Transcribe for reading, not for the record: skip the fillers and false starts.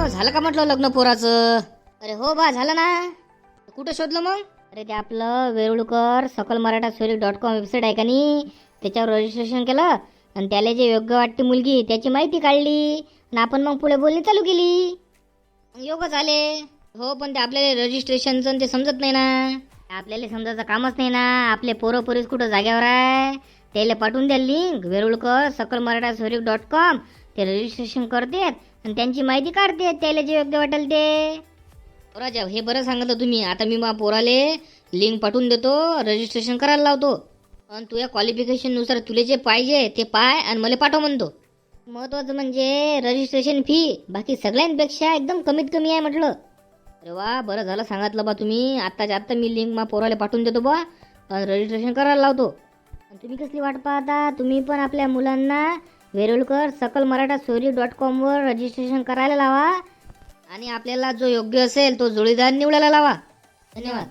झालं का म्हटलं लग्न पोराचं? अरे हो बा झालं ना. कुठं शोधलं मग? अरे ते आपलं वेरुळकर सकल मराठा .com वेबसाईट आहे का नाही, त्याच्यावर रजिस्ट्रेशन केलं आणि त्याला जे योग्य वाटते मुलगी त्याची माहिती काढली आणि आपण मग पुढे बोलणी चालू केली. योगच आले. हो पण ते आपल्याला रजिस्ट्रेशनचं ते समजत नाही ना. आपल्याला समजायचं कामच नाही ना. आपले पोरं पोरीस कुठं जाग्यावर आहे. त्याला पाठवून द्या लिंक वेरुळकर सकल मराठा .com. ते रजिस्ट्रेशन करतात आणि त्यांची माहिती काढतात त्याला जे योग्य वाटेल ते. राजा हे बरं सांगितलं तुम्ही. आता मी मग पोराले लिंक पाठवून देतो, रजिस्ट्रेशन करायला लावतो आणि तुझ्या क्वालिफिकेशननुसार तुला जे पाहिजे ते पाय आणि मला पाठव म्हणतो. महत्वाचं म्हणजे रजिस्ट्रेशन फी बाकी सगळ्यांपेक्षा एकदम कमीत कमी आहे म्हटलं. अरे वा बरं झालं सांगितलं बा तुम्ही. आत्ताच्या आत्ता मी लिंक मग पोराला पाठवून देतो बा आणि रजिस्ट्रेशन करायला लावतो. आणि तुम्ही कसली वाट पाहता? तुम्ही पण आपल्या मुलांना वेरुळकर सकल मराठा .com वर रजिस्ट्रेशन करायला लावा आणि आपल्याला जो योग्य असेल तो जोडीदार निवडायला लावा. धन्यवाद.